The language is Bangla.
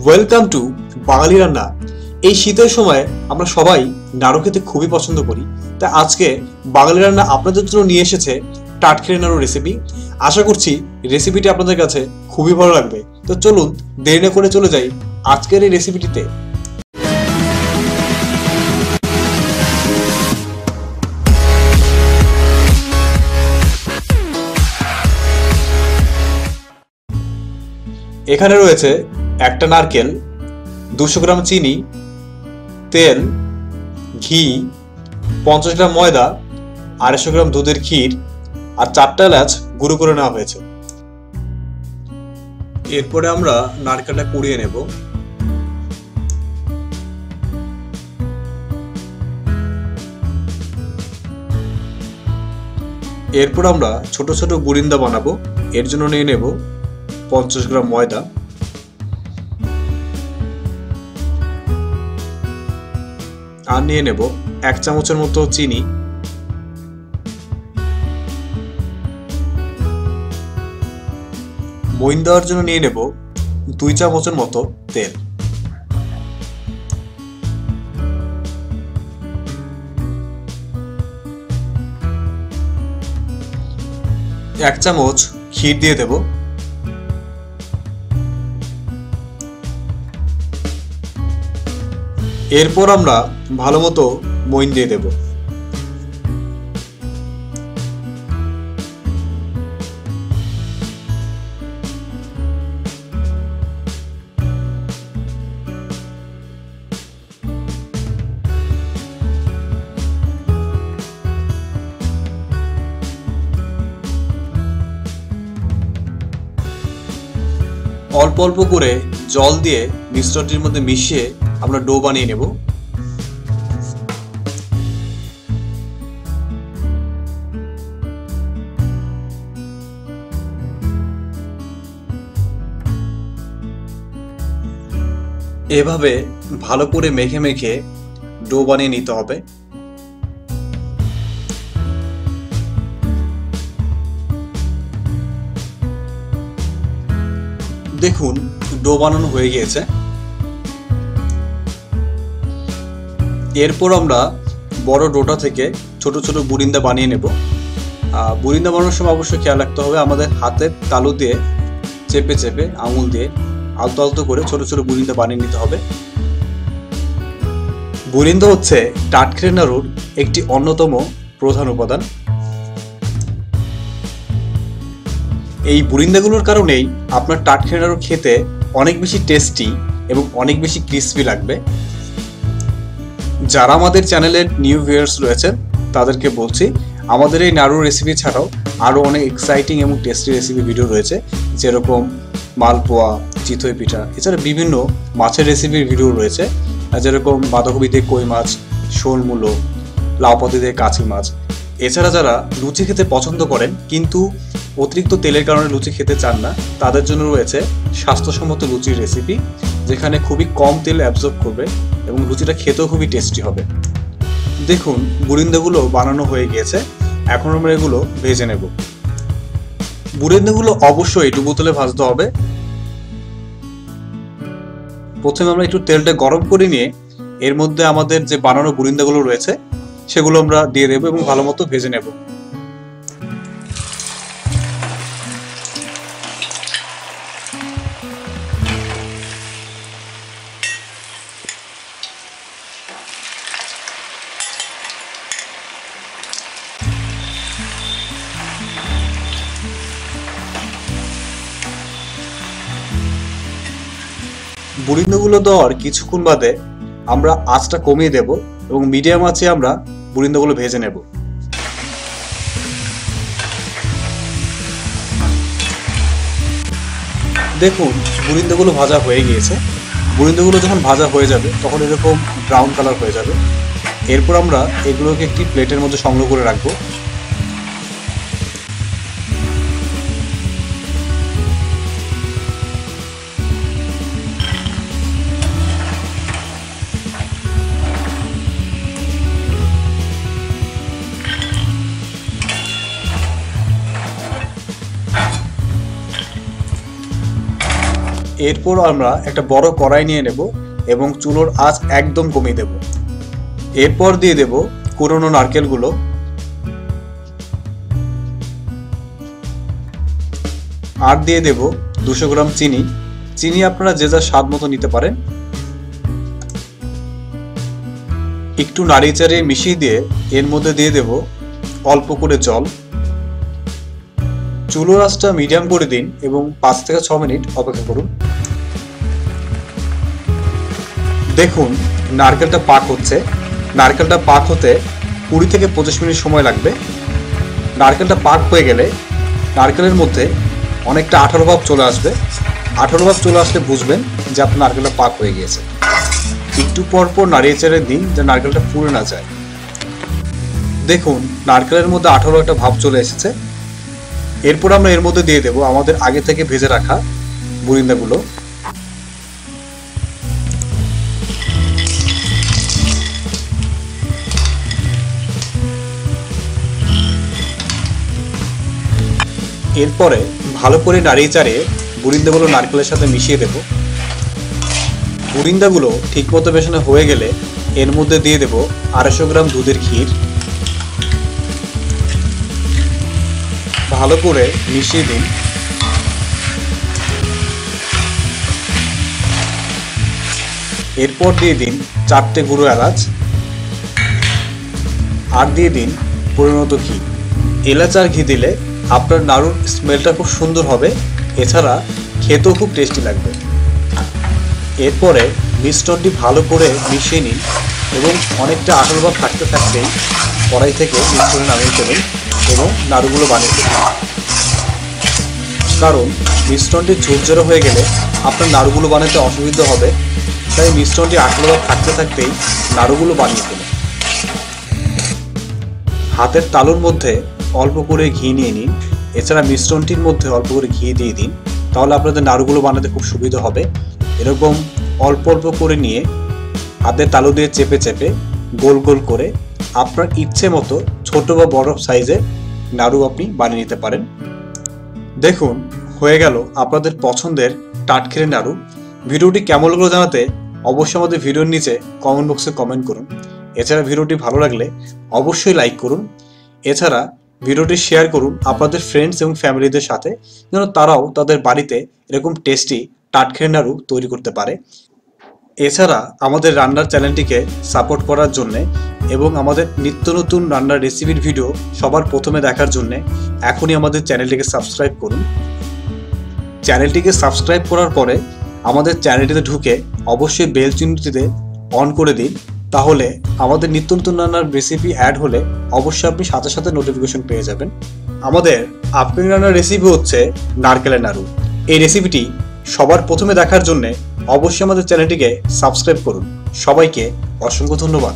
ওয়েলকাম টু বাঙালি রান্না। এই শীতের সময় আমরা সবাই নাড়ু খেতে খুবই পছন্দ করি। তাই আজকে বাঙালি রান্না আপনাদের জন্য নিয়ে এসেছে টাটখেড়ে নাড়ু রেসিপি। আশা করছি রেসিপিটি আপনাদের কাছে খুবই ভালো লাগবে। তো চলুন দেরি না করে চলে যাই আজকের এই রেসিপিটিতে। এখানে রয়েছে একটা নারকেল, 200 গ্রাম চিনি, তেল, ঘি, 50 গ্রাম ময়দা, 250 গ্রাম দুধের ক্ষীর আর 4টা এলাচ গুঁড়ো করে নেওয়া হয়েছে। এরপরে আমরা নারকেলটা কুড়িয়ে নেব। এরপর আমরা ছোট ছোট বুরিন্দা বানাবো। এর জন্য নিয়ে নেব 50 গ্রাম ময়দা, আর নিয়ে নেব 1 চামচের মতো চিনি, মইন দেওয়ার জন্য নিয়ে নেব 2 চামচের মতো তেল। এক চামচ ক্ষীর দিয়ে দেব। এরপর আমরা ভালো মতো মইন দিয়ে দেব। অল্প অল্প করে জল দিয়ে মিশ্রণটির মধ্যে মিশিয়ে আমরা ডো বানিয়ে নেব। এভাবে ভালো করে মেখে মেখে ডো বানিয়ে নিতে হবে। দেখুন ডো বানানো হয়ে গিয়েছে। এরপর আমরা বড় ডোটা থেকে ছোট ছোট বুরিন্দা বানিয়ে নেব। বুরিন্দা বানানোর সময় অবশ্যই খেয়াল রাখতে হবে আমাদের হাতের তালু দিয়ে চেপে চেপে আঙুল দিয়ে আলতো আলতো করে ছোট ছোট বুরিন্দা বানিয়ে নিতে হবে। বুরিন্দা হচ্ছে টাটখেড়ে নাড়ুর একটি অন্যতম প্রধান উপাদান। এই বুরিন্দাগুলোর কারণেই আপনার টাটখেড়ে নাড়ু খেতে অনেক বেশি টেস্টি এবং অনেক বেশি ক্রিস্পি লাগবে। যারা আমাদের চ্যানেলের নিউ ভিউয়ার্স রয়েছেন তাদেরকে বলছি, আমাদের এই নাড়ুর রেসিপি ছাড়াও আরও অনেক এক্সাইটিং এবং টেস্টি রেসিপি ভিডিও রয়েছে, যেরকম মালপোয়া, চিতই পিঠা, এছাড়া বিভিন্ন মাছের রেসিপির ভিডিও রয়েছে, যেরকম বাঁধাকপি দিয়ে কই মাছ, শোল মূলো, লাউ পাতা দিয়ে কাঁচি মাছ। এছাড়া যারা লুচি খেতে পছন্দ করেন কিন্তু অতিরিক্ত তেলের কারণে লুচি খেতে চান না, তাদের জন্য রয়েছে স্বাস্থ্যসম্মত লুচির রেসিপি, যেখানে খুবই কম তেল অ্যাবজর্ব করবে এবং লুচিটা খেতেও খুবই টেস্টি হবে। দেখুন বুরিন্দাগুলো বানানো হয়ে গিয়েছে। এখন আমরা এগুলো ভেজে নেব। বুরিন্দাগুলো অবশ্যই ডুবো তেলে ভাজতে হবে। প্রথমে আমরা একটু তেলটা গরম করে নিয়ে এর মধ্যে আমাদের যে বানানো বুরিন্দাগুলো রয়েছে সেগুলো আমরা দিয়ে দেবো এবং ভালো মতো ভেজে নেব। বুরিন্দাগুলো দেওয়ার কিছুক্ষণ বাদে আমরা আঁচটা কমিয়ে দেব এবং মিডিয়াম আঁচে আমরা বুরিন্দাগুলো ভেজে নেব। দেখুন বুরিন্দাগুলো ভাজা হয়ে গিয়েছে। বুরিন্দাগুলো যখন ভাজা হয়ে যাবে তখন এরকম ব্রাউন কালার হয়ে যাবে। এরপর আমরা এগুলোকে একটি প্লেটের মধ্যে সংগ্রহ করে রাখবো। এরপর আমরা একটা বড় কড়াই নিয়ে নেব এবং চুলোর আঁচ একদম কমিয়ে দেব। এরপর দিয়ে দেব কুড়োনো নারকেলগুলো, আর দিয়ে দেব 200 গ্রাম চিনি। চিনি আপনারা যে যার স্বাদ মতো নিতে পারেন। একটু নাড়িয়ে চাড়িয়ে মিশিয়ে দিয়ে এর মধ্যে দিয়ে দেব অল্প করে জল। চুলোর আঁচটা মিডিয়াম করে দিন এবং 5 থেকে 6 মিনিট অপেক্ষা করুন। দেখুন নারকেলটা পাক হচ্ছে। নারকেলটা পাক হতে 20 থেকে 25 মিনিট সময় লাগবে। নারকেলটা পাক হয়ে গেলে নারকেলের মধ্যে অনেকটা আঠালো ভাব চলে আসবে। আঠালো ভাব চলে আসলে বুঝবেন যে আপনার নারকেলটা পাক হয়ে গিয়েছে। একটু পর পর নাড়িয়ে চাড়িয়ে দিন যে নারকেলটা পুড়ে না যায়। দেখুন নারকেলের মধ্যে আঠালো একটা ভাব চলে এসেছে। এরপর আমরা এর মধ্যে দিয়ে দেব আমাদের আগে থেকে ভেজে রাখা বুরিন্দাগুলো। এরপরে ভালো করে নাড়িয়ে চাড়িয়ে বুরিন্দাগুলো নারকেলের সাথে মিশিয়ে দেব। বুরিন্দাগুলো ঠিকমতো মেশানো হয়ে গেলে এর মধ্যে দিয়ে দেব 250 গ্রাম দুধের ক্ষীর। ভালো করে মিশিয়ে দিন। এরপর দিয়ে দিন 4টে গুঁড়ো এলাচ, আর দিয়ে দিন পরিণত ঘি। এলাচ আর ঘি দিলে আপনার নাড়ুর স্মেলটা খুব সুন্দর হবে, এছাড়া খেতেও খুব টেস্টি লাগবে। এরপরে মিশ্রণটি ভালো করে মিশিয়ে নিন এবং অনেকটা আঠালো ভাব থাকতে থাকতেই কড়াই থেকে মিশ্রণে নামিয়ে ফেলুন এবং নাড়ুগুলো বানিয়ে ফেলুন। কারণ মিশ্রণটি ঝুরঝুরে হয়ে গেলে আপনার নাড়ুগুলো বানাতে অসুবিধা হবে, তাই মিশ্রণটি আঠালো ভাব থাকতে থাকতেই নাড়ুগুলো বানিয়ে ফেলুন। হাতের তালুর মধ্যে অল্প করে ঘি নিয়ে নিন, এছাড়া মিশ্রণটির মধ্যে অল্প করে ঘি দিয়ে দিন, তাহলে আপনাদের নাড়ুগুলো বানাতে খুব সুবিধা হবে। এরকম অল্প অল্প করে নিয়ে হাতের তালু দিয়ে চেপে চেপে গোল গোল করে আপনার ইচ্ছে মতো ছোট বা বড় সাইজে নাড়ু আপনি বানিয়ে নিতে পারেন। দেখুন হয়ে গেল আপনাদের পছন্দের টাটখেরে নাড়ু। ভিডিওটি কেমন লাগলো জানাতে অবশ্যই আমাদের ভিডিওর নিচে কমেন্ট বক্সে কমেন্ট করুন। এছাড়া ভিডিওটি ভালো লাগলে অবশ্যই লাইক করুন। এছাড়া ভিডিওটি শেয়ার করুন আপনাদের ফ্রেন্ডস এবং ফ্যামিলিদের সাথে, যেন তারাও তাদের বাড়িতে এরকম টেস্টি টাটখেরে নাড়ু তৈরি করতে পারে। এছাড়া আমাদের রান্নার চ্যানেলটিকে সাপোর্ট করার জন্যে এবং আমাদের নিত্য নতুন রান্নার রেসিপির ভিডিও সবার প্রথমে দেখার জন্যে এখনই আমাদের চ্যানেলটিকে সাবস্ক্রাইব করুন। চ্যানেলটিকে সাবস্ক্রাইব করার পরে আমাদের চ্যানেলটিতে ঢুকে অবশ্যই বেল চিহ্নটিতে অন করে দিন, তাহলে আমাদের নিত্য নতুন রান্নার রেসিপি অ্যাড হলে অবশ্যই আপনি সাথে সাথে নোটিফিকেশন পেয়ে যাবেন। আমাদের আপকামিং রান্নার রেসিপি হচ্ছে নারকেলের নাড়ু। এই রেসিপিটি সবার প্রথমে দেখার জন্য অবশ্যই আমাদের চ্যানেলটিকে সাবস্ক্রাইব করুন। সবাইকে অসংখ্য ধন্যবাদ।